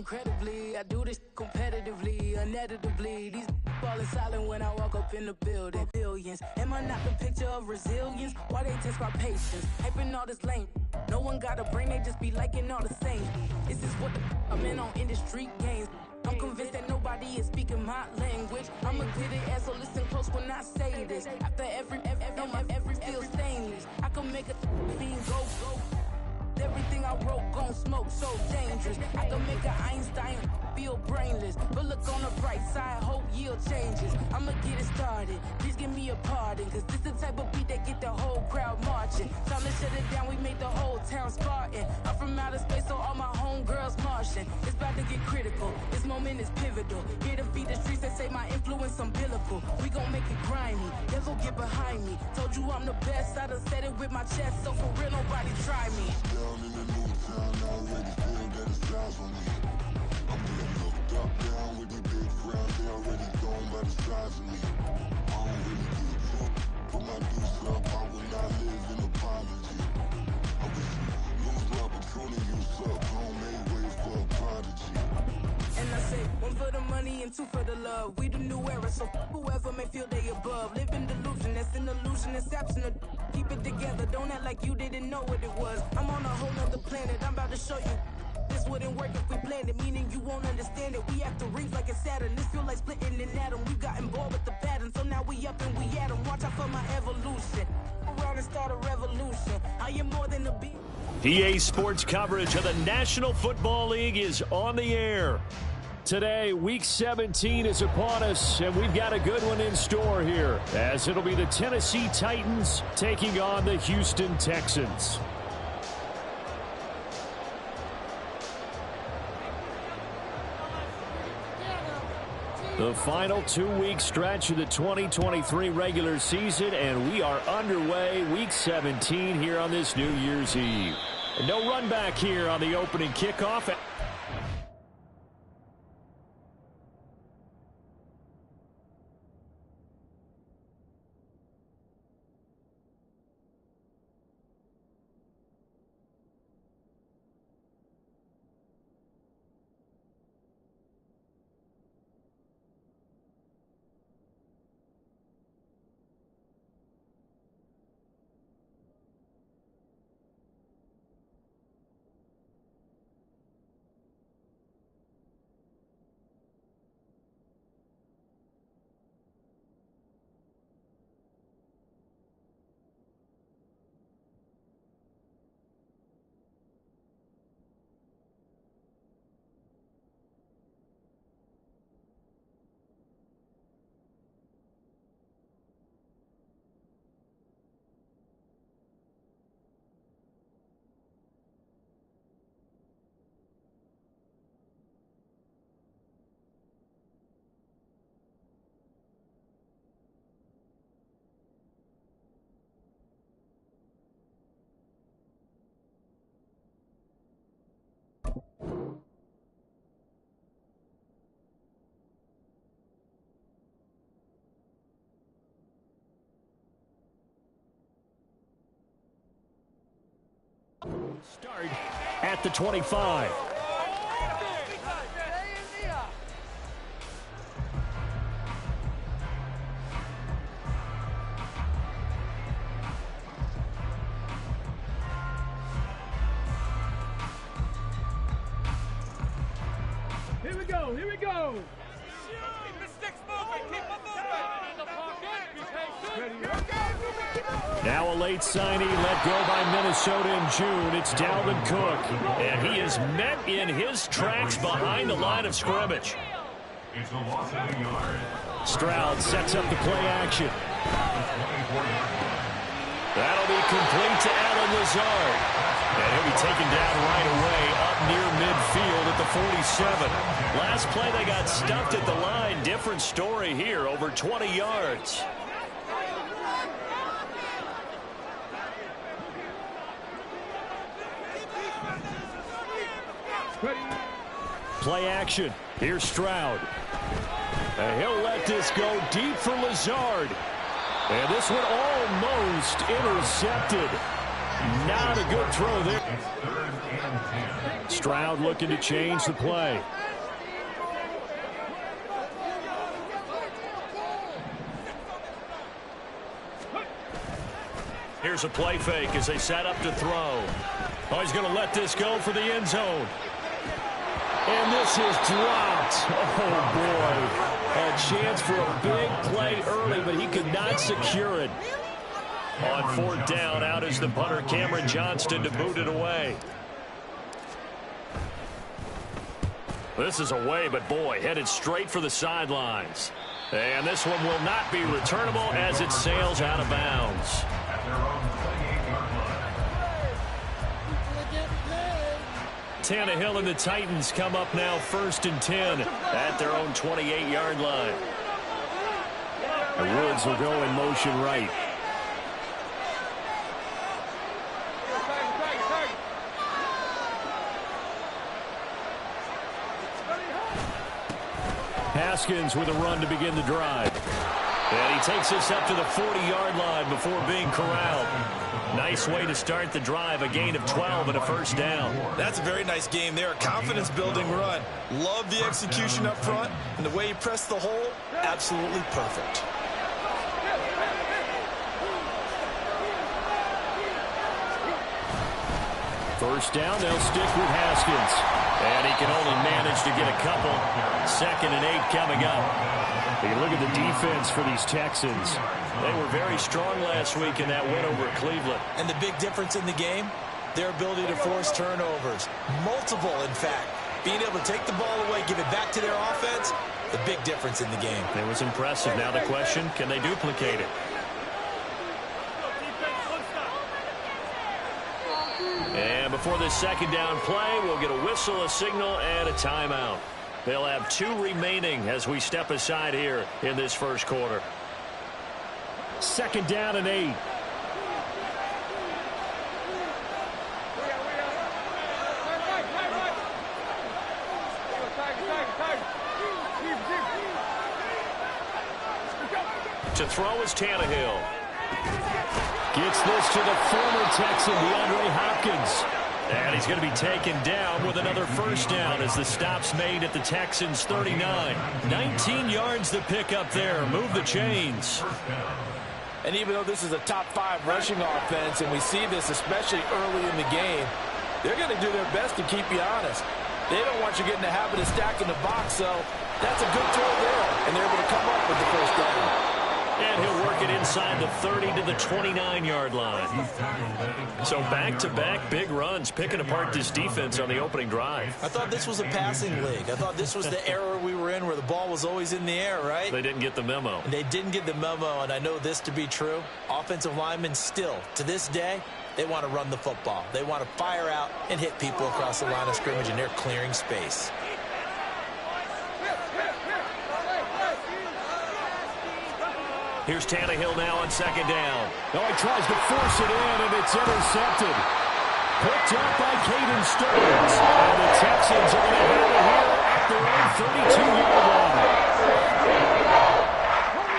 incredibly. I do this competitively, uneditably. These falling silent when I walk up in the building. Billions. Am I not the picture of resilience? Why they test my patience? Hyping all this lame. No one got a brain, they just be liking all the same. This is what I'm in on industry games. I'm convinced that nobody is speaking my language. I'm a good ass, so listen close when I say this. After every feel stainless. I can make a fiend go. Everything I wrote gon' smoke, so dangerous. I can make an Einstein feel brainless. But look on the bright side, hope yield changes. I'ma get it started, please give me a pardon. Cause this the type of beat that get the whole crowd marching. Time to shut it down, we made the whole town Spartan. I'm from outer space, so all my homegirls Martian. It's about to get critical, this moment is pivotal. Here to feed the streets that say my influence umbilical. We gon' make it grimy, devil get behind me. Told you I'm the best, I done said it with my chest. So for real, nobody try me. Down in the new town, I already feel that it's eyes on me. I'm getting looked up, down with the big crowd. They already gone by the size of me. I don't really give a fuck. Put my deuce up, I will not live in apology. I wish you lose the opportunity, you suck. Don't make way for a prodigy. And I say, one for the money and two for the love. We the new era, so whoever may feel they above. Live in delusion, that's an illusion, it's absent of. Keep it together, don't act like you didn't know what it was. I'm on a whole nother planet, I'm about to show you. This wouldn't work if we planned it, meaning you won't understand it. We have to rings like it's Saturn, this feel like splitting an atom. You got involved with the pattern, so now we up and we at 'em. Watch out for my evolution. Around and start a revolution. I am more than a beat. PA Sports coverage of the National Football League is on the air. Today, Week 17 is upon us, and we've got a good one in store here, as it'll be the Tennessee Titans taking on the Houston Texans. The final 2-week stretch of the 2023 regular season, and we are underway, Week 17 here on this New Year's Eve. And no run back here on the opening kickoff. Start at the 25. Here we go, here we go. Keep the sticks moving, keep them moving. In the pocket, Now a late signing let go by Minnesota in June. It's Dalvin Cook. And he is met in his tracks behind the line of scrimmage. It's a loss of a yard. Stroud sets up the play action. That'll be complete to Allen Lazard. And he'll be taken down right away up near midfield at the 47. Last play they got stuffed at the line. Different story here, over 20 yards. Play action. Here's Stroud. And he'll let this go deep for Lazard. And this one almost intercepted. Not a good throw there. Stroud looking to change the play. Here's a play fake as they set up to throw. Oh, he's going to let this go for the end zone. And this is dropped. Oh, boy. A chance for a big play early, but he could not secure it. On 4th down, out is the punter, Cameron Johnston, to boot it away. This is away, but boy, headed straight for the sidelines. And this one will not be returnable as it sails out of bounds. Tannehill and the Titans come up now 1st and 10 at their own 28-yard line. The Woods will go in motion right. Haskins with a run to begin the drive. And he takes this up to the 40-yard line before being corralled. Nice way to start the drive, a gain of 12 and a 1st down. That's a very nice game there, a confidence-building run. Love the execution up front, and the way he pressed the hole, absolutely perfect. First down, they'll stick with Haskins. And he can only manage to get a couple. 2nd and 8 coming up. You look at the defense for these Texans. They were very strong last week in that win over Cleveland. And the big difference in the game, their ability to force turnovers. Multiple, in fact. Being able to take the ball away, give it back to their offense, the big difference in the game. It was impressive. Now the question, can they duplicate it? And before this 2nd down play, we'll get a whistle, a signal, and a timeout. They'll have 2 remaining as we step aside here in this 1st quarter. 2nd down and 8. To throw is Tannehill. Gets this to the former Texan, DeAndre Hopkins. And he's going to be taken down with another 1st down as the stop's made at the Texans' 39. 19 yards to pick up there. Move the chains. And even though this is a top 5 rushing offense, and we see this especially early in the game, they're going to do their best to keep you honest. They don't want you getting the habit of stacking the box, so that's a good throw there. And they're able to come up with the 1st down. And he'll work it inside the 30 to the 29-yard line. So back-to-back big runs, picking apart this defense on the opening drive. I thought this was a passing league. I thought this was the era we were in where the ball was always in the air, right? They didn't get the memo. And they didn't get the memo, and I know this to be true. Offensive linemen still, to this day, they want to run the football. They want to fire out and hit people across the line of scrimmage, and they're clearing space. Here's Tannehill now on 2nd down. Oh, he tries to force it in, and it's intercepted. Picked up by Caden Stearns. And the Texans are going to have it here at their own 32-yard line.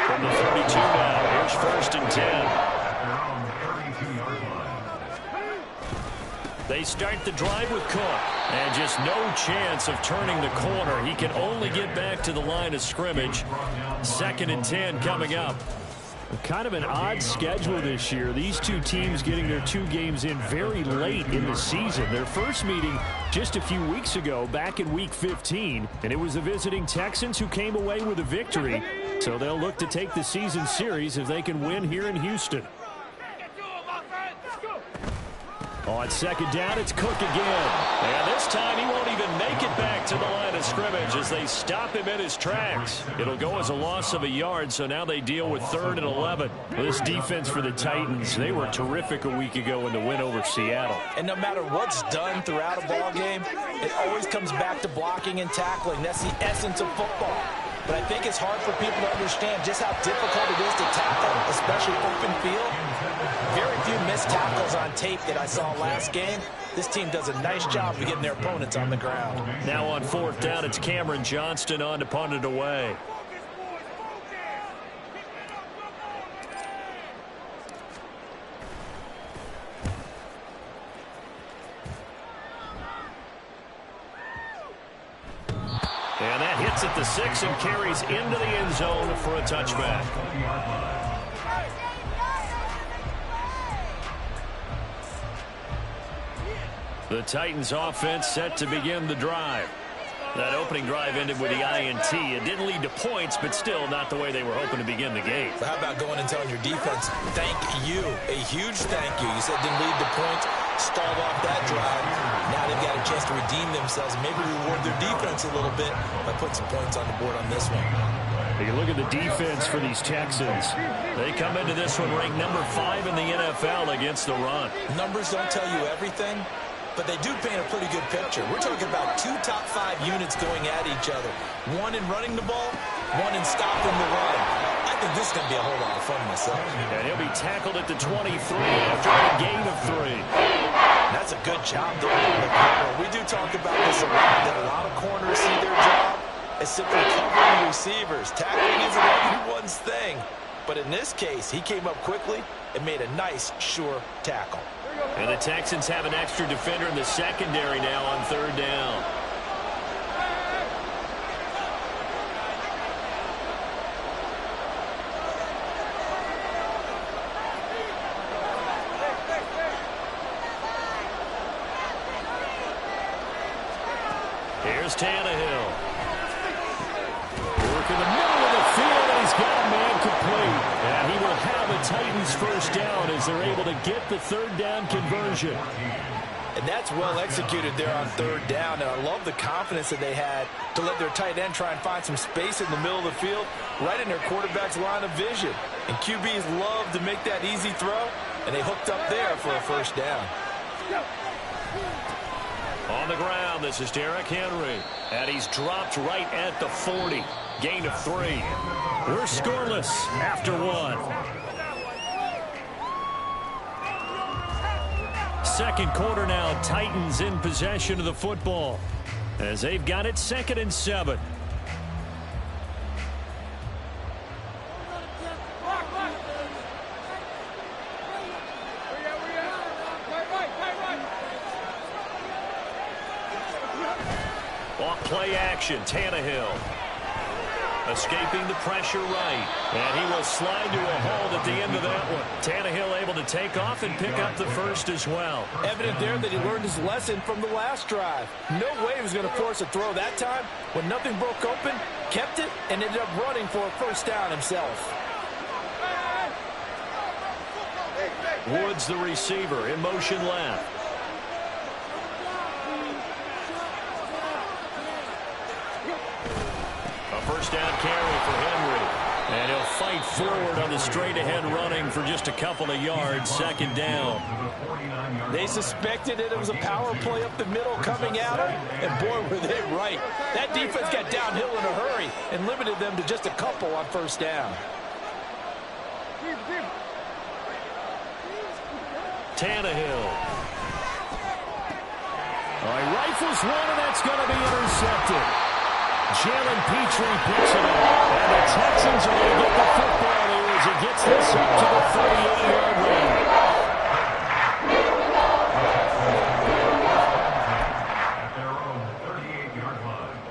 From the 32 now, here's 1st and 10. They start the drive with Cook. And just no chance of turning the corner. He can only get back to the line of scrimmage. 2nd and 10 coming up. Kind of an odd schedule this year. These 2 teams getting their 2 games in very late in the season. Their first meeting just a few weeks ago, back in Week 15. And it was the visiting Texans who came away with a victory. So they'll look to take the season series if they can win here in Houston. On 2nd down, it's Cook again. And this time he won't even make it back to the line of scrimmage as they stop him in his tracks. It'll go as a loss of a yard, so now they deal with 3rd and 11. This defense for the Titans, they were terrific a week ago in the win over Seattle. And no matter what's done throughout a ball game, it always comes back to blocking and tackling. That's the essence of football. But I think it's hard for people to understand just how difficult it is to tackle, especially open field. Very few missed tackles on tape that I saw last game. This team does a nice job of getting their opponents on the ground. Now on 4th down, it's Cameron Johnston on to punt it away. Hits at the 6 and carries into the end zone for a touchback. The Titans offense set to begin the drive. That opening drive ended with the INT. It didn't lead to points, but still not the way they were hoping to begin the game. So how about going and telling your defense, thank you, a huge thank you. You said it didn't lead to points, stalled off that drive. Now they've got a chance to redeem themselves and maybe reward their defense a little bit by putting some points on the board on this one. You look at the defense for these Texans. They come into this one ranked number 5 in the NFL against the run. Numbers don't tell you everything, but they do paint a pretty good picture. We're talking about 2 top 5 units going at each other. One in running the ball, one in stopping the run. I think this is going to be a whole lot of fun myself. And he'll be tackled at the 23 after a gain of 3. That's a good job there from the corner. We do talk about this a lot, that a lot of corners see their job as simply covering receivers. Tackling isn't everyone's thing. But in this case, he came up quickly and made a nice, sure tackle. And the Texans have an extra defender in the secondary now on 3rd down. Here's Tannehill. Work in the middle of the field, and he's got a man complete. And he will have a Titans first down as they're able to get the 3rd down conversion. And that's well executed there on 3rd down. And I love the confidence that they had to let their tight end try and find some space in the middle of the field, right in their quarterback's line of vision. And QBs love to make that easy throw, and they hooked up there for a first down. On the ground, this is Derrick Henry. And he's dropped right at the 40. Gain of 3. We're scoreless after 1. Second quarter now, Titans in possession of the football as they've got it 2nd and 7. Off play action, Tannehill. Escaping the pressure right. And he will slide to a hold at the end of that one. Tannehill able to take off and pick up the first as well. Evident there that he learned his lesson from the last drive. No way he was going to force a throw that time. When nothing broke open, kept it, and ended up running for a first down himself. Woods, the receiver, in motion left. First down carry for Henry. And he'll fight forward on the straight-ahead running for just a couple of yards. 2nd down. They suspected it was a power play up the middle coming at him. And boy, were they right. That defense got downhill in a hurry and limited them to just a couple on first down. Tannehill. He rifles one, and that's going to be intercepted. Jalen Petrie picks it up. And the Texans are going to get the football here as he gets this up to the 38-yard line. At their own 38-yard line.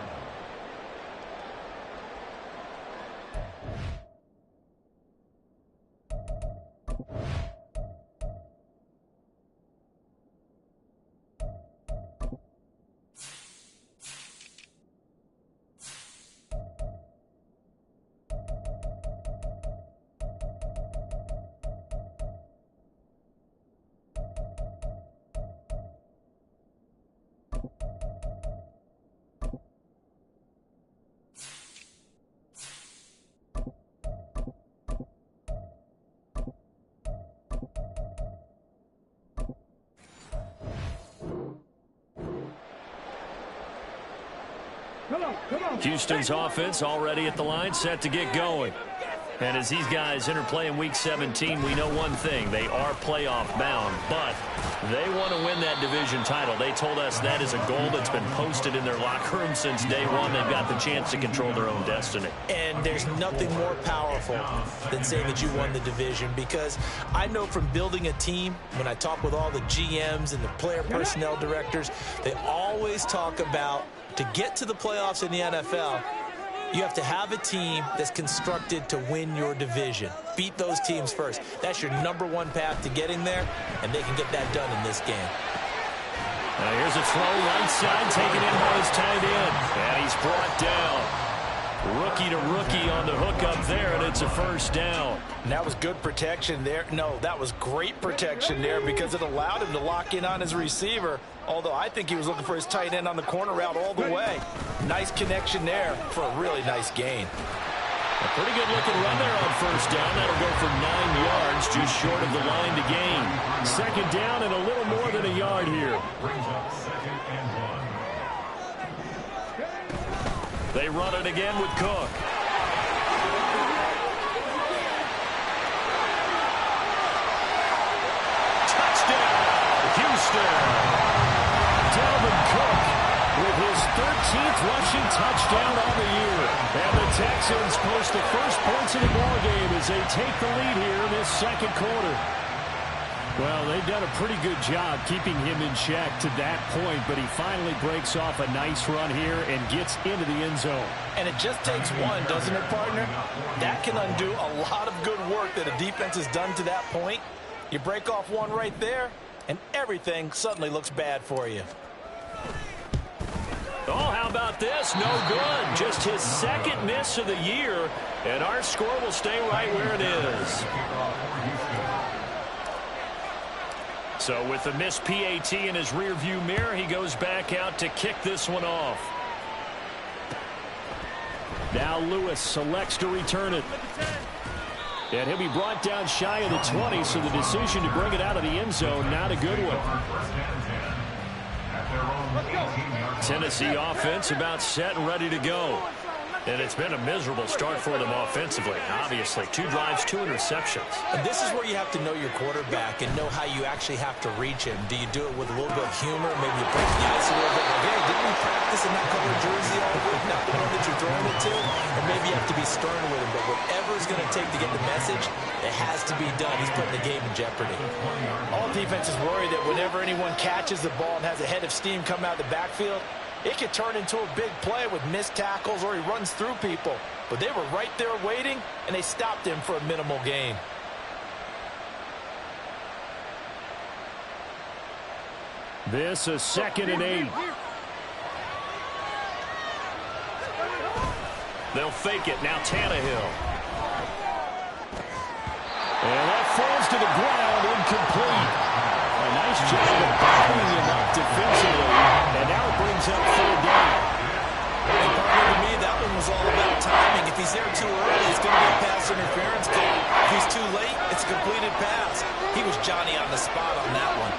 Houston's offense already at the line, set to get going. And as these guys interplay in Week 17, we know one thing. They are playoff bound, but they want to win that division title. They told us that is a goal that's been posted in their locker room since day one. They've got the chance to control their own destiny. And there's nothing more powerful than saying that you won the division, because I know from building a team, when I talk with all the GMs and the player personnel directors, they always talk about, to get to the playoffs in the NFL, You have to have a team that's constructed to win your division. Beat those teams first. That's your #1 path to getting there, and they can get that done in this game. Now here's a throw right side, taken in by his tight end. And he's brought down. Rookie to rookie on the hook up there, and it's a first down. And that was good protection there. No, that was great protection there because it allowed him to lock in on his receiver, although I think he was looking for his tight end on the corner route all the way. Nice connection there for a really nice gain. A pretty good looking run there on first down. That'll go for 9 yards, just short of the line to gain. Second down and a little more than a yard here. Brings up 2nd and 1. They run it again with Cook. Touchdown, Houston. Dalvin Cook with his 13th rushing touchdown on the year. And the Texans post the first points of the ballgame as they take the lead here in this second quarter. Well, they've done a pretty good job keeping him in check to that point, but he finally breaks off a nice run here and gets into the end zone. And it just takes one, doesn't it, partner? That can undo a lot of good work that a defense has done to that point. You break off one right there, and everything suddenly looks bad for you. Oh, how about this? No good. Just his second miss of the year, and our score will stay right where it is. So with the missed PAT in his rearview mirror, he goes back out to kick this one off. Now Lewis selects to return it. And he'll be brought down shy of the 20, so the decision to bring it out of the end zone, not a good one. Tennessee offense about set and ready to go. And it's been a miserable start for them offensively. Obviously, 2 drives, 2 interceptions. And this is where you have to know your quarterback and know how you actually have to reach him. Do you do it with a little bit of humor? Maybe you break the ice a little bit. Like, hey, didn't we practice in that color jersey all week? Not the one that you're throwing it to. And maybe you have to be stern with him. But whatever it's going to take to get the message, it has to be done. He's putting the game in jeopardy. All defenses worry that whenever anyone catches the ball and has a head of steam come out of the backfield, it could turn into a big play with missed tackles or he runs through people. But they were right there waiting, and they stopped him for a minimal gain. This is 2nd and 8. They'll fake it. Now Tannehill. And that falls to the ground, incomplete. A nice job of bottling him up defensively. And now it brings up 3rd down. And partner, to me, that one was all about timing. If he's there too early, it's going to be a pass interference call. If he's too late, it's a completed pass. He was Johnny on the spot on that one.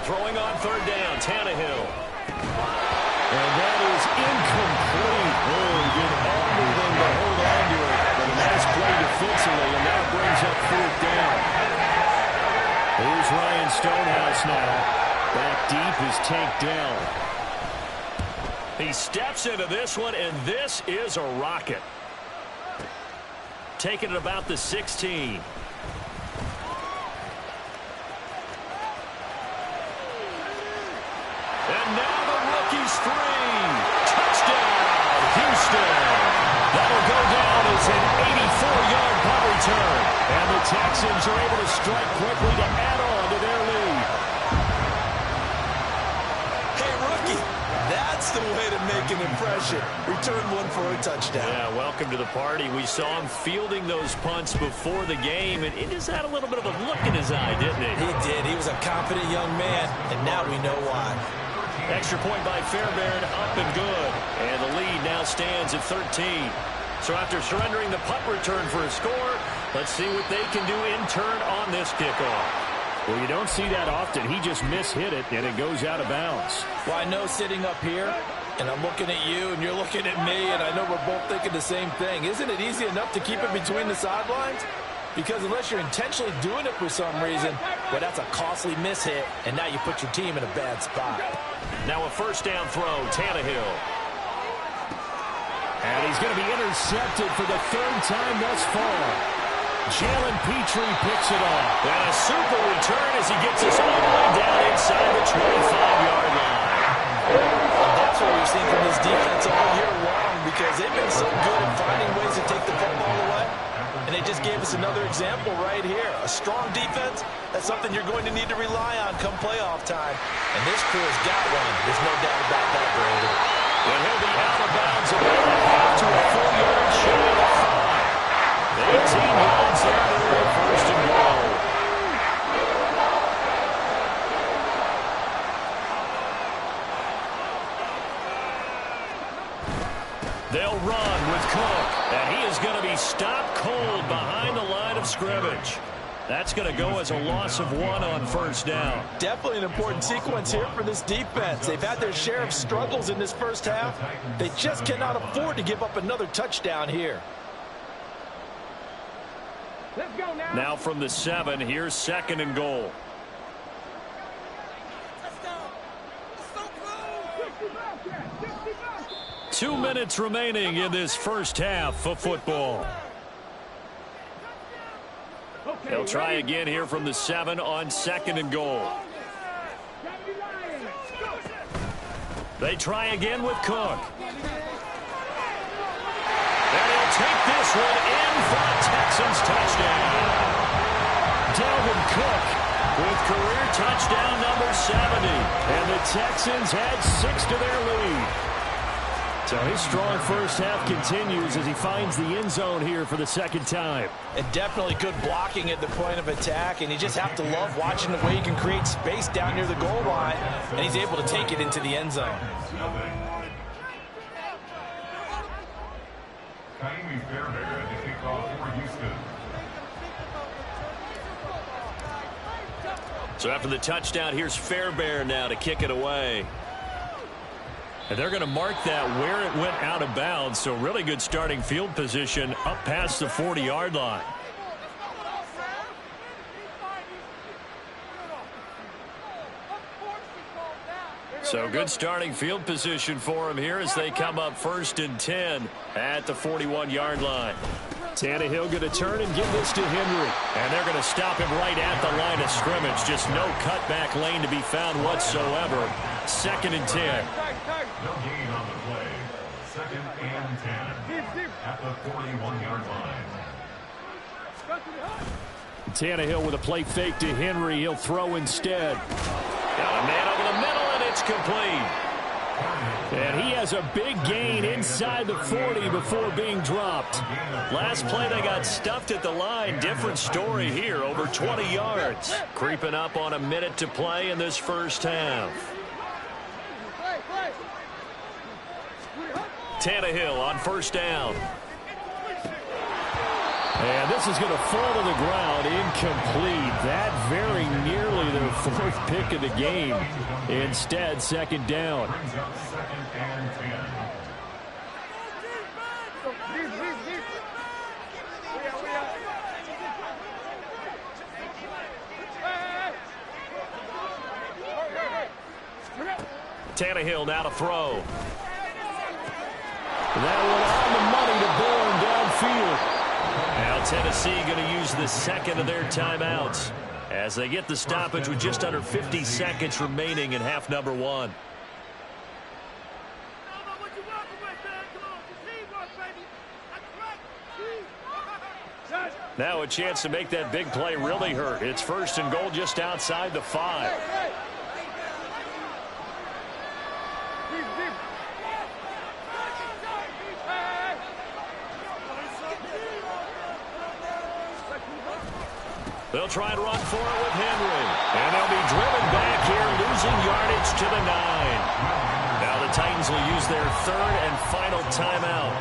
Throwing on 3rd down, Tannehill. And that is incomplete. Oh, he did everything to hold on to it. But a nice play defensively, and now brings up 4th down. Here's Ryan Stonehouse now. Back deep is Tank Dell. He steps into this one, and this is a rocket. Taking it about the 16. And now the rookie's 3. Touchdown, Houston. That'll go down as an 84-yard punt return. And the Texans are able to strike quickly to add on to their lead. Hey, rookie, that's the way to make an impression. Return one for a touchdown. Yeah, welcome to the party. We saw him fielding those punts before the game, and it just had a little bit of a look in his eye, didn't it? He did. He was a confident young man, and now we know why. Extra point by Fairbairn, up and good. And the lead now stands at 13. So after surrendering the punt return for a score, let's see what they can do in turn on this kickoff. Well, you don't see that often. He just mishit it, and it goes out of bounds. Well, I know sitting up here, and I'm looking at you, and you're looking at me, and I know we're both thinking the same thing. Isn't it easy enough to keep it between the sidelines? Because unless you're intentionally doing it for some reason, well, that's a costly mishit, and now you put your team in a bad spot. Now a first down throw, Tannehill. And he's going to be intercepted for the 3rd time thus far. Jalen Petrie picks it off. And a super return as he gets us all the way down inside the 25-yard line. That's what we've seen from this defense all year long, because they've been so good at finding ways to take the football away. And they just gave us another example right here. A strong defense, that's something you're going to need to rely on come playoff time. And this crew has got one. There's no doubt about that, Brandon. And he'll be out of bounds about a half to a 4-yard shy of 5. 18 yards there to their first and goal. They'll run with Cook, and he is going to be stopped cold behind the line of scrimmage. That's going to go as a loss of 1 on first down. Definitely an important sequence here for this defense. They've had their share of struggles in this first half. They just cannot afford to give up another touchdown here. Let's go now. Now from the 7, here's second and goal. Two minutes remaining in this first half of football. They'll try again here from the 7 on second and goal. They try again with Cook. And he'll take this one in for a Texans touchdown. Dalvin Cook with career touchdown number 70. And the Texans add 6 to their lead. So his strong first half continues as he finds the end zone here for the second time. And definitely good blocking at the point of attack, and you just have to love watching the way he can create space down near the goal line, and he's able to take it into the end zone. Kaimi Fairbairn to kick off for Houston. So after the touchdown, here's Fairbairn now to kick it away. And they're going to mark that where it went out of bounds. So really good starting field position up past the 40-yard line. So good starting field position for him here as they come up 1st and 10 at the 41-yard line. Tannehill going to turn and give this to Henry. And they're going to stop him right at the line of scrimmage. Just no cutback lane to be found whatsoever. 2nd and 10. No gain on the play. 2nd and 10 at the 41-yard line. Tannehill with a play fake to Henry. He'll throw instead. Got a man over the middle, and it's complete. And he has a big gain inside the 40 before being dropped. Last play, they got stuffed at the line. Different story here, over 20 yards. Creeping up on a minute to play in this first half. Tannehill on first down. And this is going to fall to the ground, incomplete. That very nearly their 4th pick of the game. Instead, 2nd down. Brings up 2nd and 10. Tannehill now to throw. That one on the money to Bourne downfield. Now Tennessee going to use the 2nd of their timeouts as they get the stoppage with just under 50 seconds remaining in half number 1. Now a chance to make that big play really hurt. It's 1st and goal just outside the 5. They'll try and run for it with Henry. And they'll be driven back here, losing yardage to the 9. Now the Titans will use their 3rd and final timeout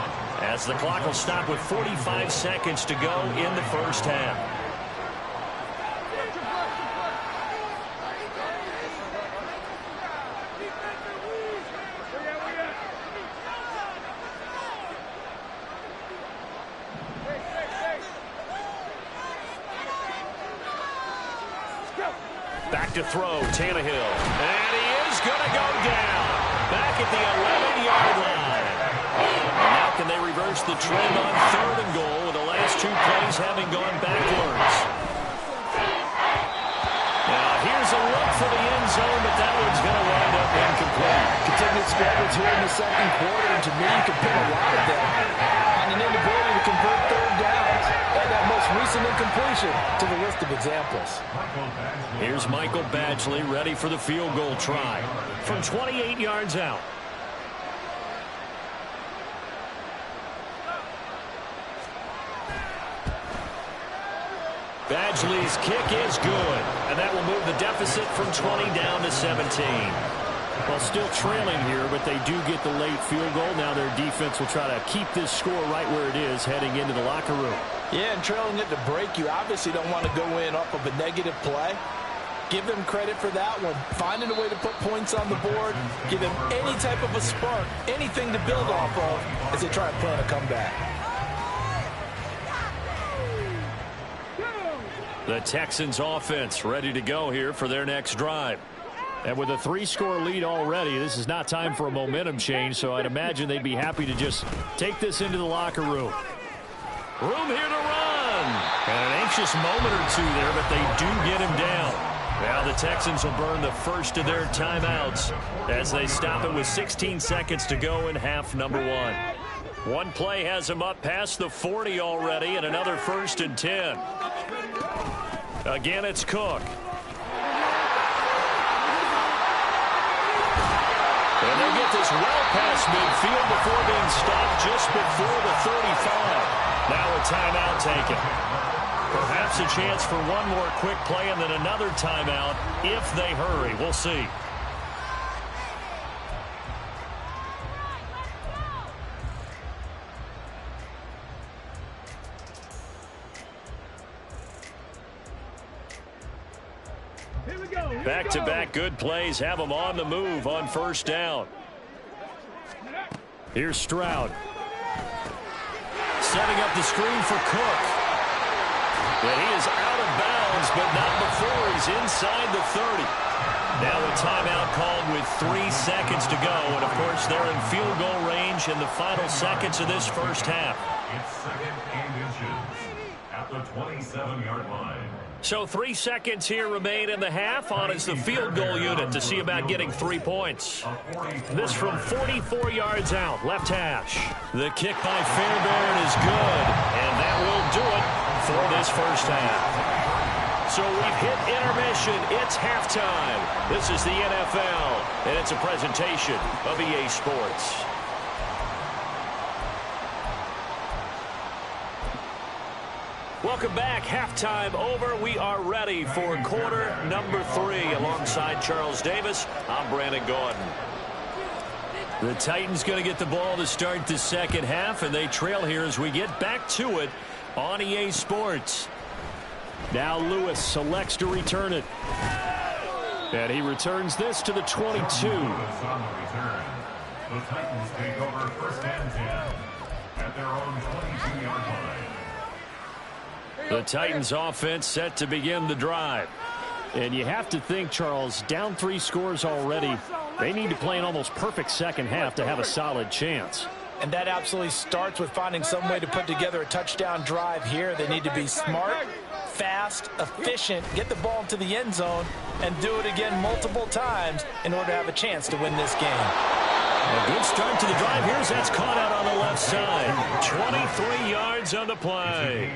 as the clock will stop with 45 seconds to go in the first half. Back to throw, Tannehill. And he is going to go down. Back at the 11-yard line. And now can they reverse the trend on 3rd and goal with Giants 2 plays having gone backwards. Now here's a look for the end zone, but that one's going to wind up incomplete. Continued struggles here in the second quarter, and to me, you can put a lot of them on an inability to convert third downs. And that most recent incompletion to the list of examples. Here's Michael Badgley ready for the field goal try from 28 yards out. Badgley's kick is good, and that will move the deficit from 20 down to 17. Well, still trailing here, but they do get the late field goal. Now their defense will try to keep this score right where it is heading into the locker room. Yeah, and trailing it to break, you obviously don't want to go in off of a negative play. Give them credit for that one. Finding a way to put points on the board. Give them any type of a spark, anything to build off of as they try to plan a comeback. The Texans offense ready to go here for their next drive. And with a 3-score lead already, this is not time for a momentum change, so I'd imagine they'd be happy to just take this into the locker room. Room here to run. And an anxious moment or two there, but they do get him down. Now the Texans will burn the first of their timeouts as they stop it with 16 seconds to go in half number 1. One play has him up past the 40 already, and another 1st and 10. Again, it's Cook. And they'll get this well past midfield before being stopped just before the 35. Now a timeout taken. Perhaps a chance for one more quick play and then another timeout if they hurry. We'll see. Back-to-back good plays have them on the move on first down. Here's Stroud. Setting up the screen for Cook. And he is out of bounds, but not before he's inside the 30. Now a timeout called with 3 seconds to go. And, of course, they're in field goal range in the final seconds of this first half. It's 2nd and inches at the 27-yard line. So 3 seconds here remain in the half. On is the field goal unit to see about getting 3 points. This from 44 yards out, left hash. The kick by Fairbairn is good, and that will do it for this first half. So we've hit intermission. It's halftime. This is the NFL, and it's a presentation of EA Sports. Welcome back. Halftime over. We are ready for quarter number 3. Alongside Charles Davis, I'm Brandon Gordon. The Titans going to get the ball to start the second half, and they trail here as we get back to it on EA Sports. Now Lewis selects to return it. And he returns this to the 22. On the return. The Titans take over 1st and 10 at their own 22-yard line. The Titans offense set to begin the drive. And you have to think, Charles, down 3 scores already. They need to play an almost perfect second half to have a solid chance. And that absolutely starts with finding some way to put together a touchdown drive here. They need to be smart, fast, efficient, get the ball into the end zone, and do it again multiple times in order to have a chance to win this game. A good start to the drive. Here's that's caught out on the left side. 23 yards on the play.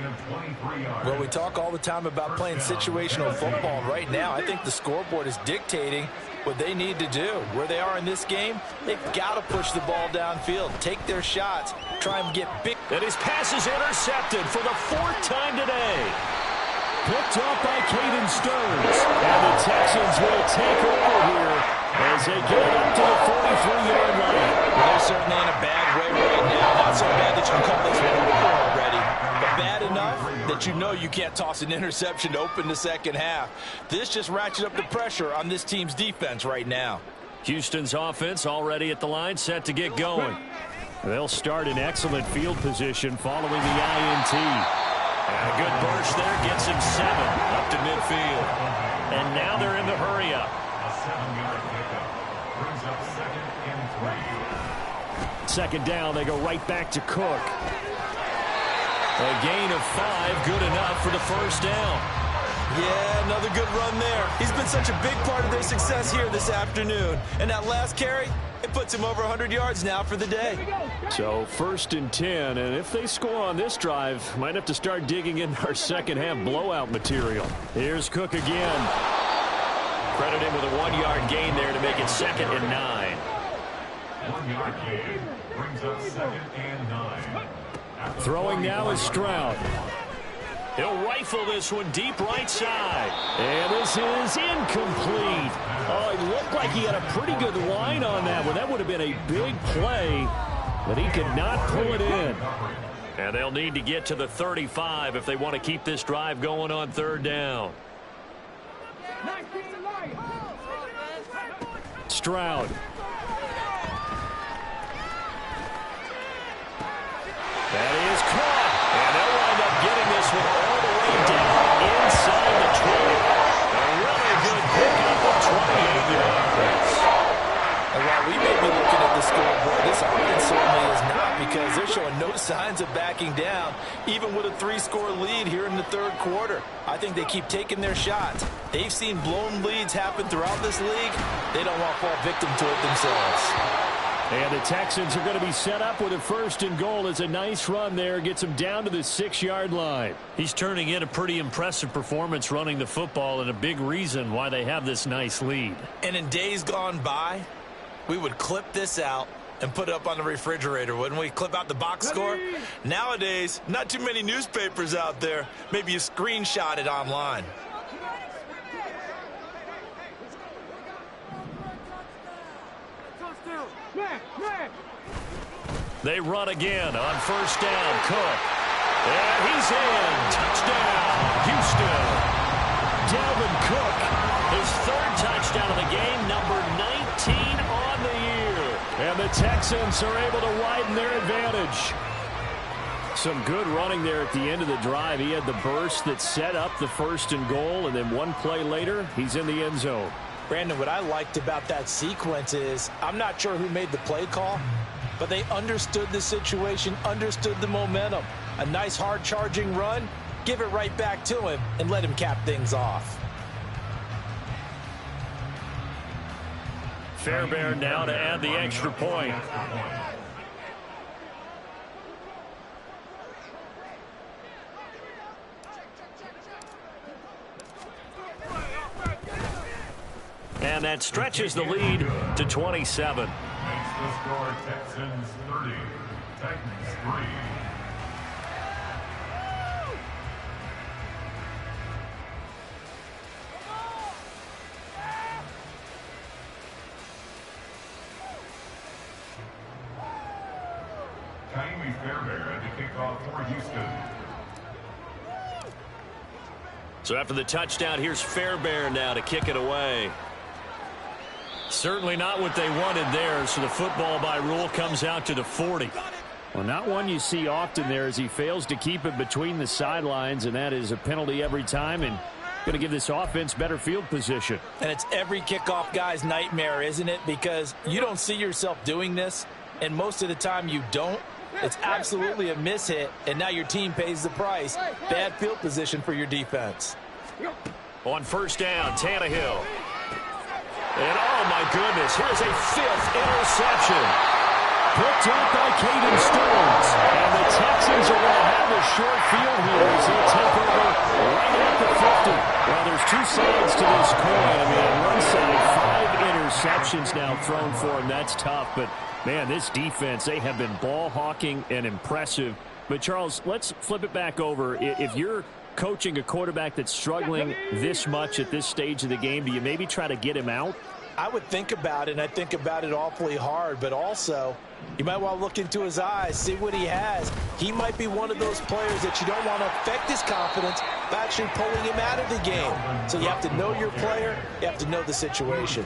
Well, we talk all the time about playing situational football. Right now, I think the scoreboard is dictating what they need to do. Where they are in this game, they've got to push the ball downfield, take their shots, try and get big. And his pass is intercepted for the 4th time today. Picked off by Caden Stearns. And the Texans will take over here as they get it up to the 43-yard line. Well, they're certainly in a bad way right now. Not so bad that you can call this one over already, but bad enough that you know you can't toss an interception to open the second half. This just ratchets up the pressure on this team's defense right now. Houston's offense already at the line, set to get going. They'll start in excellent field position following the INT. And a good burst there gets him 7 up to midfield. And now they're in the hurry-up. A 7-yard pickup brings up 2nd and 3. 2nd down, they go right back to Cook. A gain of 5, good enough for the first down. Yeah, another good run there. He's been such a big part of their success here this afternoon. And that last carry, it puts him over 100 yards now for the day. So 1st and 10, and if they score on this drive, might have to start digging in our second half blowout material. Here's Cook again. Credit him with a 1-yard gain there to make it 2nd and 9. 1-yard gain brings up 2nd and 9. Throwing now is Stroud. He'll rifle this one deep right side. And this is incomplete. Oh, it looked like he had a pretty good line on that one. That would have been a big play, but he could not pull it in. And they'll need to get to the 35 if they want to keep this drive going on 3rd down. Stroud. That is caught. And they'll wind up getting this one all the way down inside the 20. A really good pickup of 28 yards. And while we may be looking at the scoreboard, this offense certainly is not, because they're showing no signs of backing down, even with a 3-score lead here in the 3rd quarter. I think they keep taking their shots. They've seen blown leads happen throughout this league. They don't want to fall victim to it themselves. And the Texans are going to be set up with a 1st and goal. As a nice run there gets him down to the 6-yard line. He's turning in a pretty impressive performance running the football, and a big reason why they have this nice lead. And in days gone by, we would clip this out and put it up on the refrigerator, wouldn't we? Clip out the box score. Nowadays, not too many newspapers out there. Maybe you screenshot it online. They run again on 1st down. Cook. And he's in. Touchdown, Houston. Dalvin Cook, his 3rd touchdown of the game, number 19 on the year. And the Texans are able to widen their advantage. Some good running there at the end of the drive. He had the burst that set up the 1st and goal, and then one play later, he's in the end zone. Brandon, what I liked about that sequence is, I'm not sure who made the play call, but they understood the situation, understood the momentum. A nice hard-charging run, give it right back to him, and let him cap things off. Fairbairn now to add the extra point. And that stretches the lead to 27. Makes the score Texans 30, Titans 3. Ka'imi Fairbairn to kick off for Houston. So after the touchdown, here's Fairbairn now to kick it away. Certainly not what they wanted there, so the football by rule comes out to the 40. Well, not one you see often there, as he fails to keep it between the sidelines, and that is a penalty every time, and going to give this offense better field position. And it's every kickoff guy's nightmare, isn't it? Because you don't see yourself doing this, and most of the time you don't. It's absolutely a mishit, and now your team pays the price. Bad field position for your defense. On 1st down, Tannehill. And oh my goodness, here's a 5th interception. Picked up by Caden Stearns. And the Texans are going to have a short field here as they take over right at the 50. Well, there's 2 sides to this coin. I mean, on one side, 5 interceptions now thrown for him. That's tough, but man, this defense, they have been ball hawking and impressive. But Charles, let's flip it back over. If you're coaching a quarterback that's struggling this much at this stage of the game, do you maybe try to get him out? I would think about it, and I think about it awfully hard, but also you might want to look into his eyes, see what he has. He might be one of those players that you don't want to affect his confidence by actually pulling him out of the game. So you have to know your player, you have to know the situation.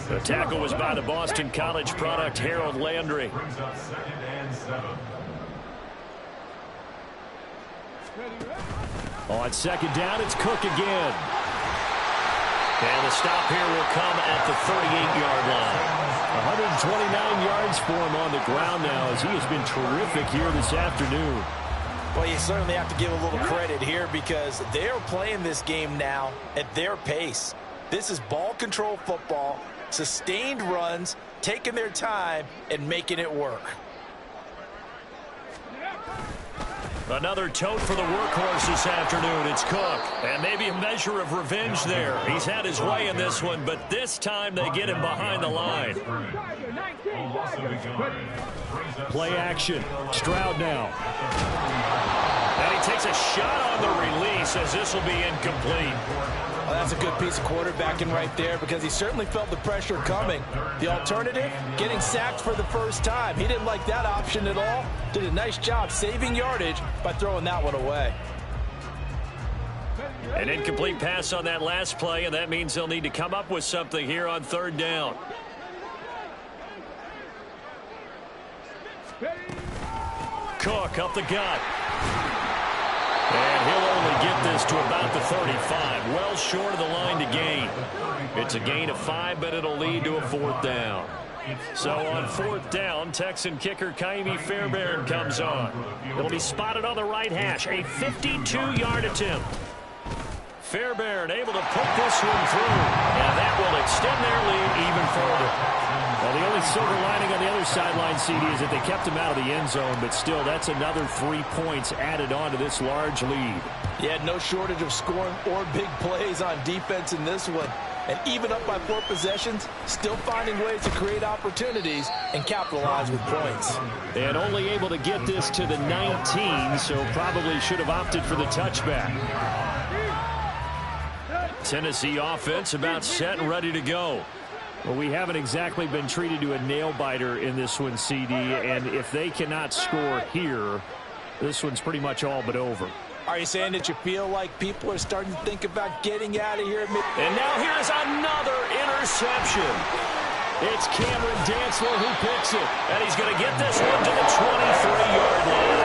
The tackle was by the Boston College product, Harold Landry. Brings up 2nd and 7. On 2nd down, it's Cook again. And the stop here will come at the 38-yard line. 129 yards for him on the ground now, as he has been terrific here this afternoon. Well, you certainly have to give a little credit here because they're playing this game now at their pace. This is ball control football, sustained runs, taking their time, and making it work. Another tote for the workhorse this afternoon. It's Cook. And maybe a measure of revenge there. He's had his way in this one, but this time they get him behind the line. Play action. Stroud now. And he takes a shot on the release as this will be incomplete. Well, that's a good piece of quarterbacking right there because he certainly felt the pressure coming. The alternative, getting sacked for the first time. He didn't like that option at all. Did a nice job saving yardage by throwing that one away. An incomplete pass on that last play, and that means they'll need to come up with something here on third down. Cook up the gut. And he'll only get this to about the 35. Well short of the line to gain. It's a gain of 5, but it'll lead to a fourth down. So on fourth down, Texan kicker Ka'imi Fairbairn comes on. It'll be spotted on the right hash. A 52-yard attempt. Fairbairn able to put this one through. And that will extend their lead even further. Well, the only silver lining on the other sideline, CD, is that they kept him out of the end zone, but still, that's another 3 points added on to this large lead. Yeah, no shortage of scoring or big plays on defense in this one. And even up by 4 possessions, still finding ways to create opportunities and capitalize with points. And only able to get this to the 19, so probably should have opted for the touchback. Tennessee offense about set and ready to go. Well, we haven't exactly been treated to a nail-biter in this one, CD, and if they cannot score here, this one's pretty much all but over. Are you saying that you feel like people are starting to think about getting out of here? And now here's another interception. It's Cameron Dantzler who picks it, and he's going to get this one to the 23-yard line.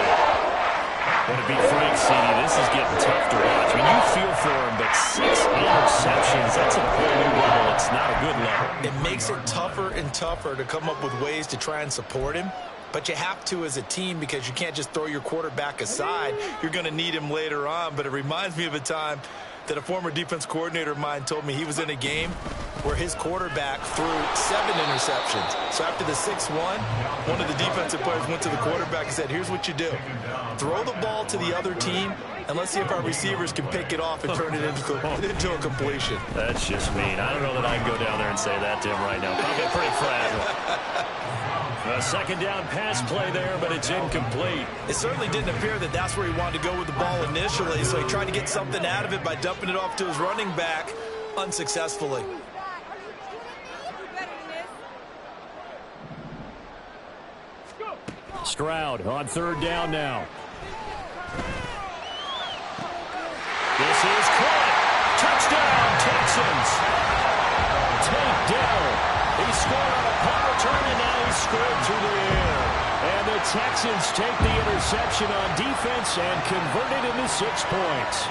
And to be frank, CD, this is getting tough to watch. I mean, you feel for him, but 6 interceptions, that's a whole new level. It's not a good level. It makes it tougher and tougher to come up with ways to try and support him. But you have to as a team because you can't just throw your quarterback aside. You're going to need him later on. But it reminds me of a time that a former defense coordinator of mine told me he was in a game where his quarterback threw 7 interceptions. So after the 6-1, one of the defensive players went to the quarterback and said, here's what you do. Throw the ball to the other team, and let's see if our receivers can pick it off and turn it into a completion. That's just mean. I don't know that I can go down there and say that to him right now. Probably pretty fragile. A second down pass play there, but it's incomplete. It certainly didn't appear that that's where he wanted to go with the ball initially, so he tried to get something out of it by dumping it off to his running back unsuccessfully. Stroud on third down now. This is caught. Touchdown, Texans. Tank Dell. He scored on a punt return, and now he's scored through the air. And the Texans take the interception on defense and convert it into 6 points.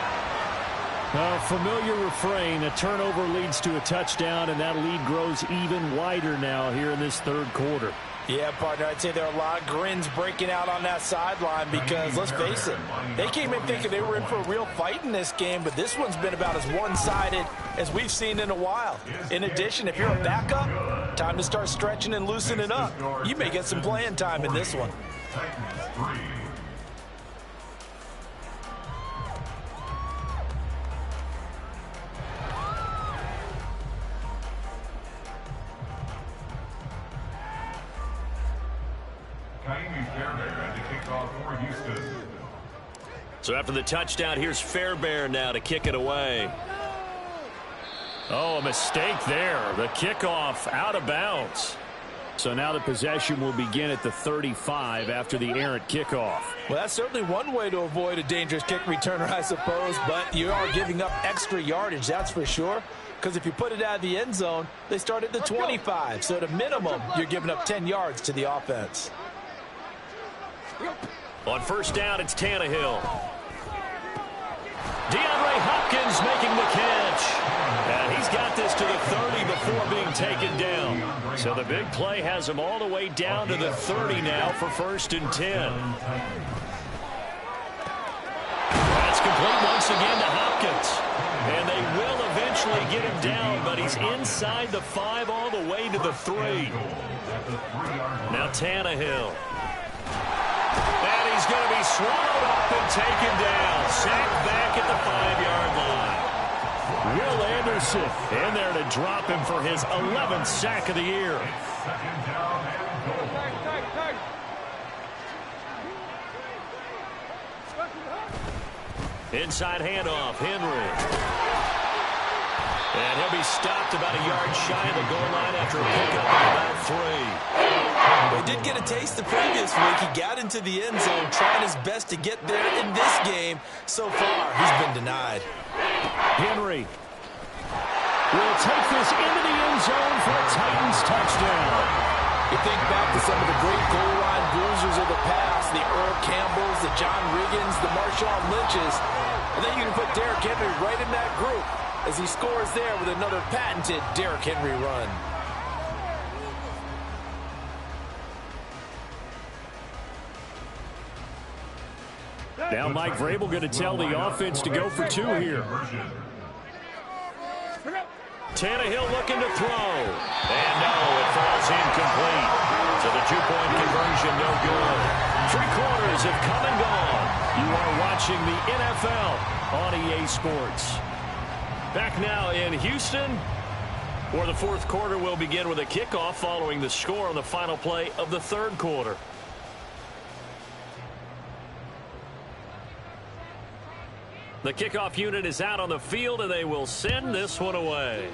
A familiar refrain, a turnover leads to a touchdown, and that lead grows even wider now here in this third quarter. Yeah, partner, I'd say there are a lot of grins breaking out on that sideline because, let's face it, they came in thinking they were in for a real fight in this game, but this one's been about as one-sided as we've seen in a while. In addition, if you're a backup, time to start stretching and loosening up. You may get some playing time in this one. So after the touchdown, here's Fairbairn now to kick it away. Oh, a mistake there. The kickoff out of bounds. So now the possession will begin at the 35 after the errant kickoff. Well, that's certainly one way to avoid a dangerous kick returner, I suppose, but you are giving up extra yardage, that's for sure. Because if you put it out of the end zone, they start at the 25. So at a minimum, you're giving up 10 yards to the offense. On first down, it's Tannehill. DeAndre Hopkins making the catch. And he's got this to the 30 before being taken down. So the big play has him all the way down to the 30 now for 1st and 10. complete once again to Hopkins. And they will eventually get him down, but he's inside the 5 all the way to the 3. Now Tannehill. And he's going to be swallowed up and taken down. Sacked back at the 5-yard line. Will Anderson in there to drop him for his 11th sack of the year. Inside handoff, Henry. And he'll be stopped about a yard shy of the goal line after a pickup of about 3. He did get a taste the previous week. He got into the end zone, trying his best to get there in this game. So far, he's been denied. Henry will take this into the end zone for a Titans touchdown. You think back to some of the great goal line bruisers of the past, the Earl Campbells, the John Riggins, the Marshawn Lynches. And then you can put Derrick Henry right in that group as he scores there with another patented Derrick Henry run. Now Mike Vrabel going to tell the offense to go for 2 here. Tannehill looking to throw. And no, it falls incomplete. So the 2-point conversion no good. 3 quarters have come and gone. You are watching the NFL on EA Sports. Back now in Houston, where the 4th quarter will begin with a kickoff following the score on the final play of the 3rd quarter. The kickoff unit is out on the field, and they will send this one away.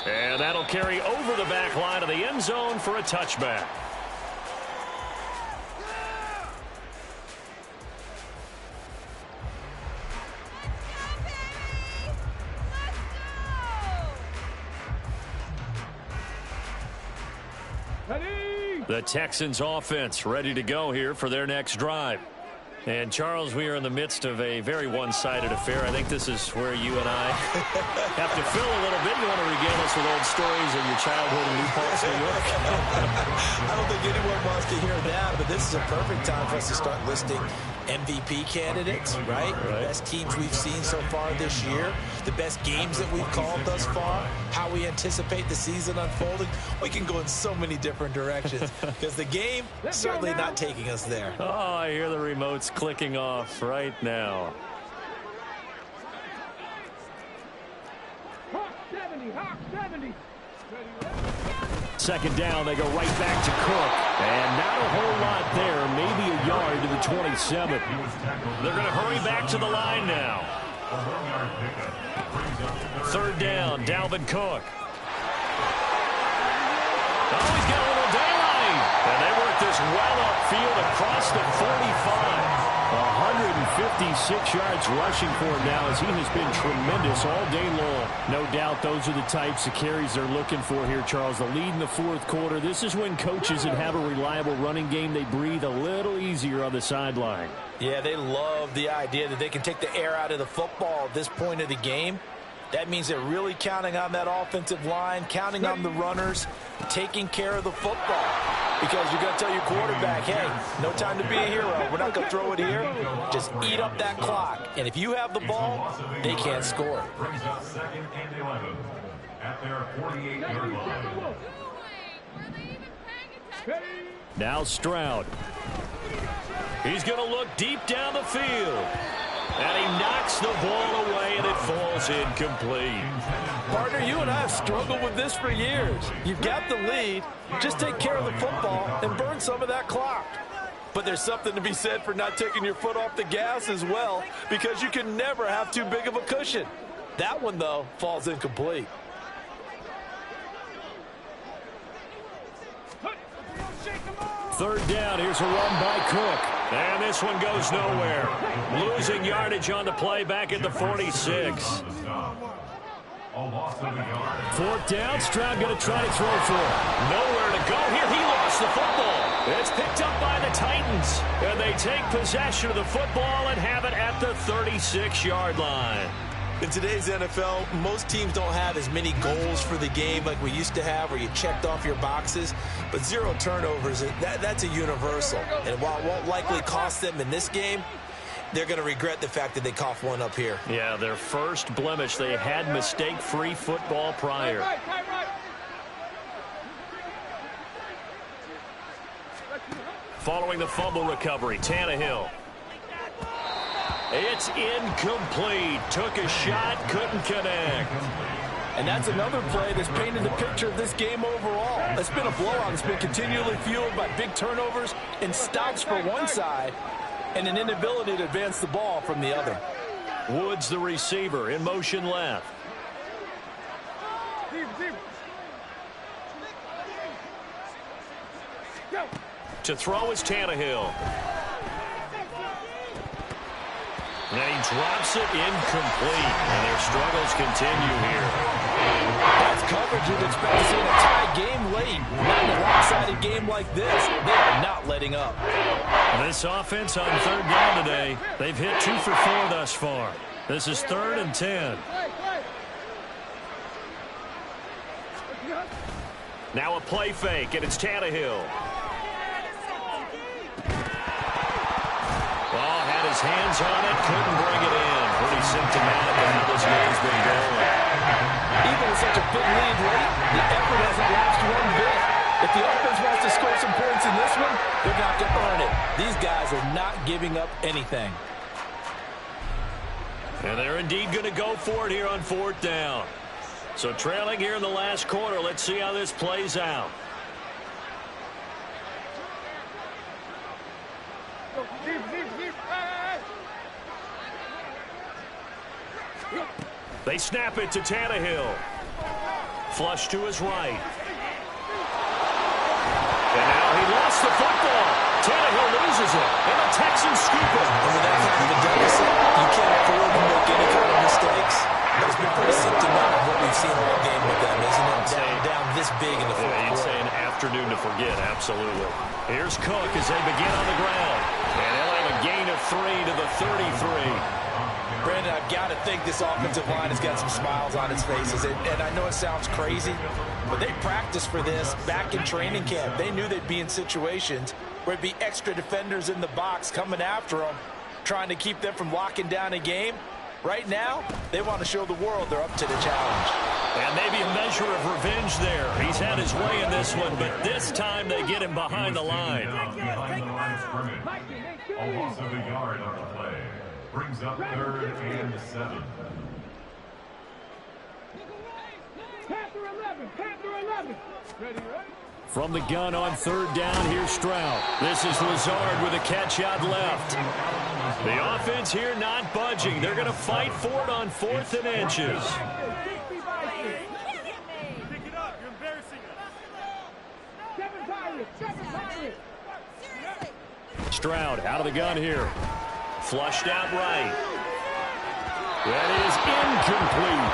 And that'll carry over the back line of the end zone for a touchback. The Texans offense ready to go here for their next drive. And, Charles, we are in the midst of a very one-sided affair. I think this is where you and I have to fill a little bit. You want to regale us with old stories of your childhood in New Paltz, New York? I don't think anyone wants to hear that, but this is a perfect time for us to start listing MVP candidates, right? The best teams we've seen so far this year, the best games that we've called thus far, how we anticipate the season unfolding. We can go in so many different directions because the game is certainly not taking us there. Oh, I hear the remotes clicking off right now. Hawk 70, Hawk 70. Second down, they go right back to Cook. And not a whole lot there, maybe a yard to the 27. They're going to hurry back to the line now. 3rd down, Dalvin Cook. Oh, he's got a little daylight. And they work this well upfield across the 45. 156 yards rushing for him now as he has been tremendous all day long. No doubt those are the types of carries they're looking for here, Charles. The lead in the 4th quarter. This is when coaches that have a reliable running game, they breathe a little easier on the sideline. Yeah, they love the idea that they can take the air out of the football at this point of the game. That means they're really counting on that offensive line, counting on the runners, taking care of the football. Because you're going to tell your quarterback, hey, no time to be a hero. We're not going to throw it here. Just eat up that clock. And if you have the ball, they can't score. Brings up 2nd and 11 at their 48-yard line. Now Stroud. He's going to look deep down the field. And he knocks the ball away, and it falls incomplete. Partner, you and I have struggled with this for years. You've got the lead. Just take care of the football and burn some of that clock. But there's something to be said for not taking your foot off the gas as well, because you can never have too big of a cushion. That one, though, falls incomplete. Third down, here's a run by Cook. And this one goes nowhere. Losing yardage on the play back at the 46. Fourth down, Stroud going to try to throw for it. Nowhere to go here. He lost the football. It's picked up by the Titans. And they take possession of the football and have it at the 36-yard line. In today's NFL, most teams don't have as many goals for the game like we used to have where you checked off your boxes. But 0 turnovers, that's a universal. And while it won't likely cost them in this game, they're going to regret the fact that they coughed one up here. Yeah, their first blemish. They had mistake-free football prior. Following the fumble recovery, Tannehill. It's incomplete. Took a shot, couldn't connect. And that's another play that's painted the picture of this game overall. It's been a blowout. It's been continually fueled by big turnovers and stops for one side and an inability to advance the ball from the other. Woods, the receiver, in motion left. To throw is Tannehill. And he drops it incomplete. And their struggles continue here. That's coverage you'd expect to see in a tie game late. Not in a lopsided game like this. They are not letting up. This offense on 3rd down today, they've hit 2 for 4 thus far. This is 3rd and 10. Now a play fake, and it's Tannehill. Ball had his hands on it, couldn't bring it in. Pretty symptomatic of how this game's been going. Even with such a big lead late, the effort hasn't lapsed one bit. If the offense wants to score some points in this one, they're going to have to earn it. These guys are not giving up anything. And they're indeed going to go for it here on 4th down. So trailing here in the last quarter, let's see how this plays out. They snap it to Tannehill. Flush to his right. And now he lost the football. Tannehill loses it, and the Texans scoop it. And with that kind of a deficit, you can't afford to make any kind of mistakes. But it's been pretty symptomatic of what we've seen all game with them, isn't it? Down this big in the fourth quarter. You'd say an afternoon to forget, absolutely. Here's Cook as they begin on the ground. And they'll have a gain of 3 to the 33. Brandon, I've got to think this offensive line has got some smiles on its faces. And I know it sounds crazy, but they practiced for this back in training camp. They knew they'd be in situations where it'd be extra defenders in the box coming after them, trying to keep them from locking down a game. Right now, they want to show the world they're up to the challenge. And maybe a measure of revenge there. He's had his way in this one, but this time they get him behind the line. Behind the line of scrimmage. A loss of a yard on the play. Brings up 3rd and 7. Panther 11, Panther 11. Ready, right? From the gun on 3rd down, here's Stroud. This is Lazard with a catch out left. The offense here not budging. They're going to fight for it on 4th and inches. Pick it up. You're embarrassing us. Stroud out of the gun here. Flushed out right. That is incomplete.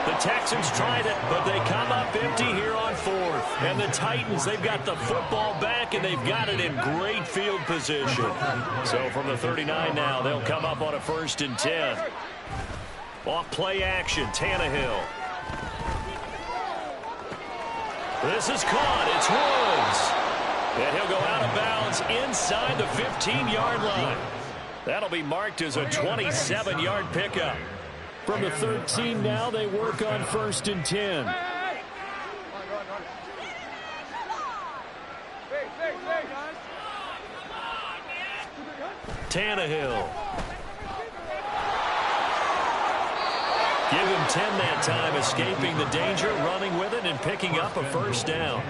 The Texans tried it, but they come up empty here on 4th. And the Titans, they've got the football back, and they've got it in great field position. So from the 39 now, they'll come up on a 1st and 10. Off play action, Tannehill. This is caught. It's Woods. And he'll go out of bounds inside the 15-yard line. That'll be marked as a 27-yard pickup. From the 13 now, they work on 1st and 10. Tannehill. Give him 10 that time, escaping the danger, running with it, and picking up a 1st down.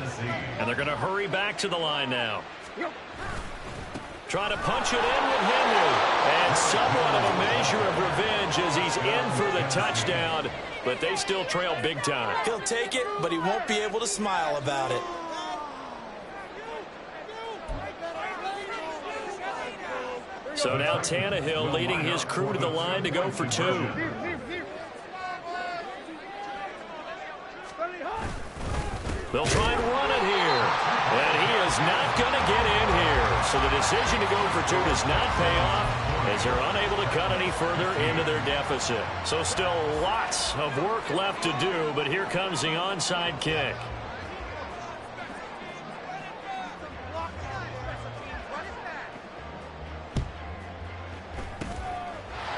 And they're going to hurry back to the line now. Trying to punch it in with Henry. And somewhat of a measure of revenge as he's in for the touchdown. But they still trail big time. He'll take it, but he won't be able to smile about it. So now Tannehill leading his crew to the line to go for 2. They'll try and run it here. And he is not going to get in here. So the decision to go for 2 does not pay off. as they're unable to cut any further into their deficit. So still lots of work left to do, but here comes the onside kick.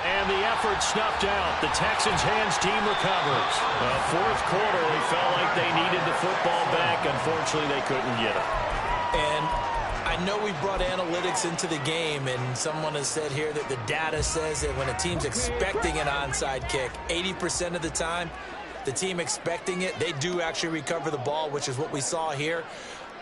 And the effort snuffed out. The Texans' hands team recovers. Fourth quarter, they felt like they needed the football back. Unfortunately, they couldn't get it. And I know we brought analytics into the game, and someone has said here that the data says that when a team's expecting an onside kick, 80% of the time, the team expecting it, they do actually recover the ball, which is what we saw here.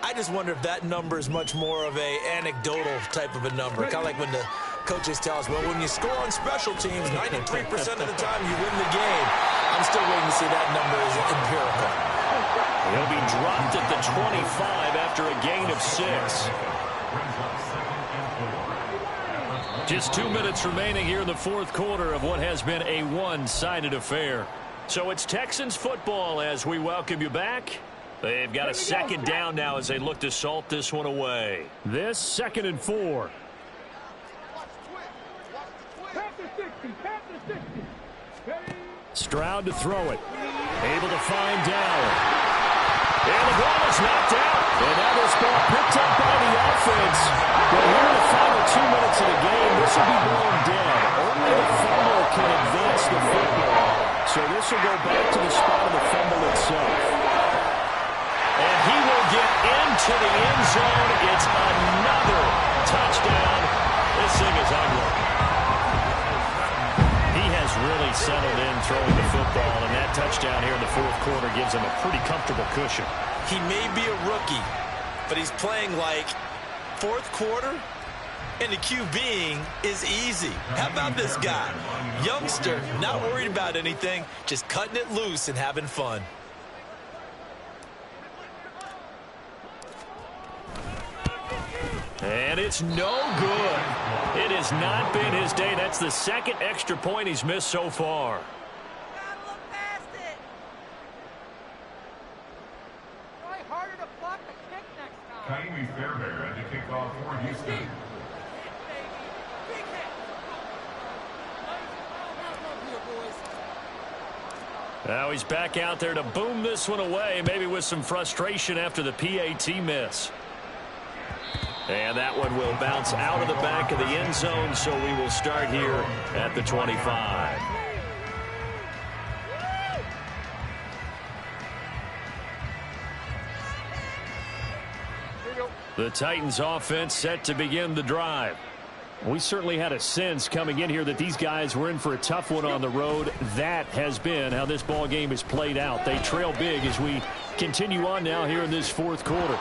I just wonder if that number is much more of a anecdotal type of a number. Kind of like when the coaches tell us, well, when you score on special teams, 93% of the time you win the game. I'm still waiting to see that number is empirical. He'll be dropped at the 25 after a gain of 6. Just 2 minutes remaining here in the fourth quarter of what has been a one-sided affair. So it's Texans football as we welcome you back. They've got a second down now as they look to salt this one away. This 2nd and 4. Stroud to throw it. Able to find Dowd. And the ball is knocked out. And now this ball picked up by the offense. But here in the final 2 minutes of the game, this will be blown dead. Only the fumble can advance the football. So this will go back to the spot of the fumble itself. And he will get into the end zone. It's another touchdown. This thing is ugly. He has really settled in throwing the football, and that touchdown here in the fourth quarter gives him a pretty comfortable cushion. He may be a rookie, but he's playing like fourth quarter, and the QBing is easy. How about this guy? Youngster, not worried about anything, just cutting it loose and having fun. And it's no good. It has not been his day. That's the second extra point he's missed so far. Kaimi Fairbairn to kick off for Houston. Now he's back out there to boom this one away, maybe with some frustration after the PAT miss. And that one will bounce out of the back of the end zone, so we will start here at the 25. The Titans offense set to begin the drive. We certainly had a sense coming in here that these guys were in for a tough one on the road. That has been how this ball game has played out. They trail big as we continue on now here in this fourth quarter.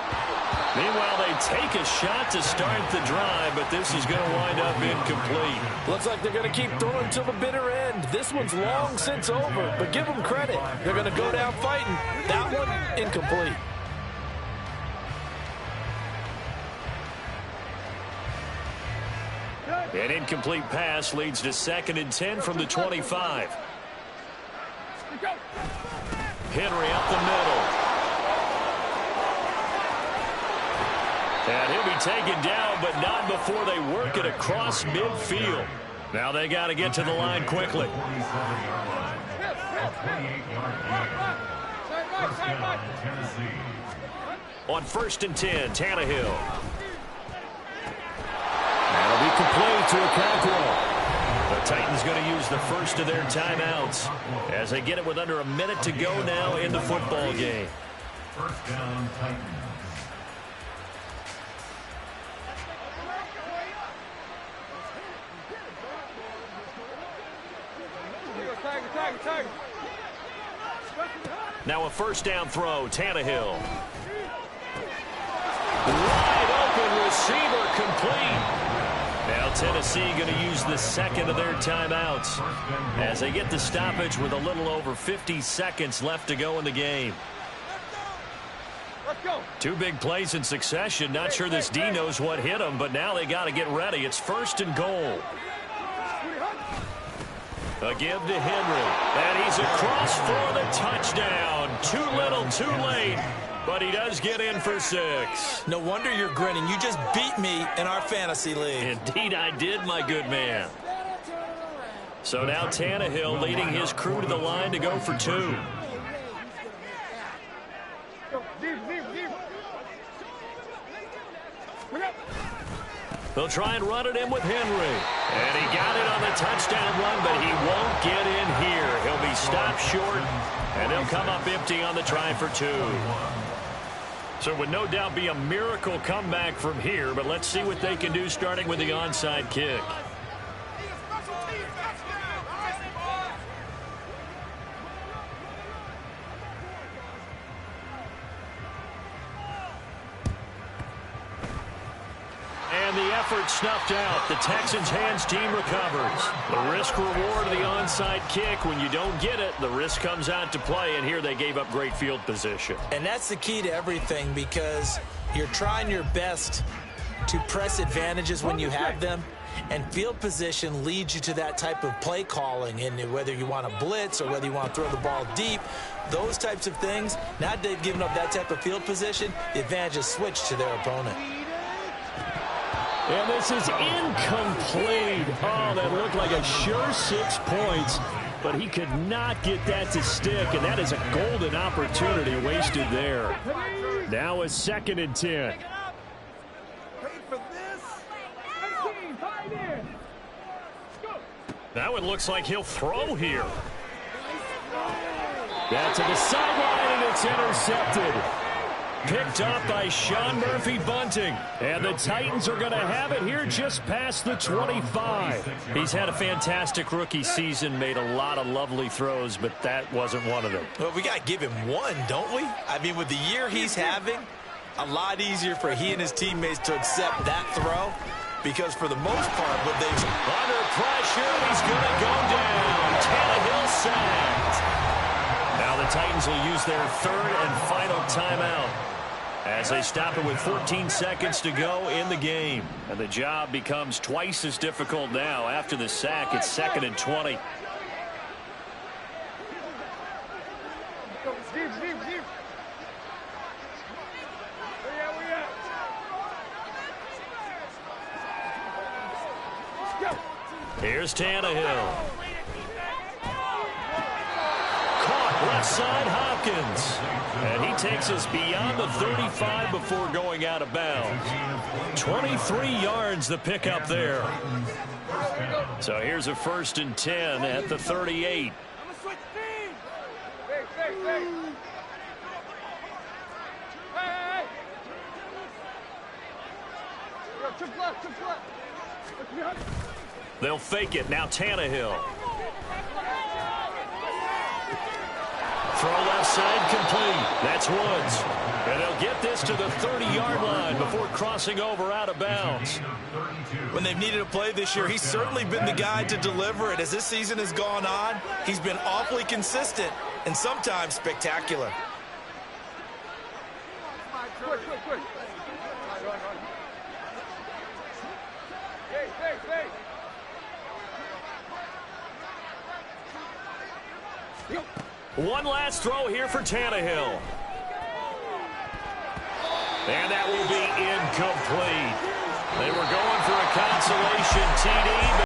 Meanwhile, they take a shot to start the drive, but this is going to wind up incomplete. Looks like they're going to keep throwing till the bitter end. This one's long since over, but give them credit. They're going to go down fighting. That one, incomplete. An incomplete pass leads to 2nd and 10 from the 25. Henry up the middle. And he'll be taken down, but not before they work it across midfield. Now they got to get to the line quickly. On 1st and 10, Tannehill. That'll be complete to Okonkwo. The Titans going to use the first of their timeouts as they get it with under a minute to go now in the football game. First down, Titans. Now a first down throw, Tannehill. Wide open receiver complete. Now Tennessee going to use the second of their timeouts as they get the stoppage with a little over 50 seconds left to go in the game. Let's go. 2 big plays in succession. Not sure this D knows what hit him, but now they got to get ready. It's 1st and goal. A give to Henry, and he's across for the touchdown. Too little, too late, but he does get in for 6. No wonder you're grinning. You just beat me in our fantasy league. Indeed I did, my good man. So now Tannehill leading his crew to the line to go for 2. They'll try and run it in with Henry. And he got it on the touchdown run, but he won't get in here. He'll be stopped short, and they'll come up empty on the try for 2. So it would no doubt be a miracle comeback from here, but let's see what they can do starting with the onside kick. And the effort snuffed out. The Texans' hands team recovers. The risk reward of the onside kick. When you don't get it, the risk comes out to play, and here they gave up great field position. And that's the key to everything, because you're trying your best to press advantages when you have them, and field position leads you to that type of play calling. And whether you want to blitz or whether you want to throw the ball deep, those types of things, now that they've given up that type of field position, the advantage is switched to their opponent. And this is incomplete. Oh, that looked like a sure 6 points, but he could not get that to stick, and that is a golden opportunity wasted there. Now a 2nd and 10. That one looks like he'll throw here. That's to the sideline, and it's intercepted. Picked up by Sean Murphy-Bunting. And the Titans are going to have it here just past the 25. He's had a fantastic rookie season, made a lot of lovely throws, but that wasn't one of them. Well, we got to give him one, don't we? I mean, with the year he's having, a lot easier for he and his teammates to accept that throw, because for the most part, what they've... Under pressure, he's going to go down. Tannehill sacked. Now the Titans will use their 3rd and final timeout as they stop it with 14 seconds to go in the game. And the job becomes twice as difficult now. After the sack, it's 2nd and 20. Here's Tannehill. Left side, Hopkins. And he takes us beyond the 35 before going out of bounds. 23 yards the pickup there. So here's a 1st and 10 at the 38. They'll fake it. Now Tannehill. Throw left side complete. That's Woods. And they'll get this to the 30-yard line before crossing over out of bounds. When they've needed a play this year, he's certainly been the guy to deliver it. As this season has gone on, he's been awfully consistent and sometimes spectacular. One last throw here for Tannehill. And that will be incomplete. They were going for a consolation TD.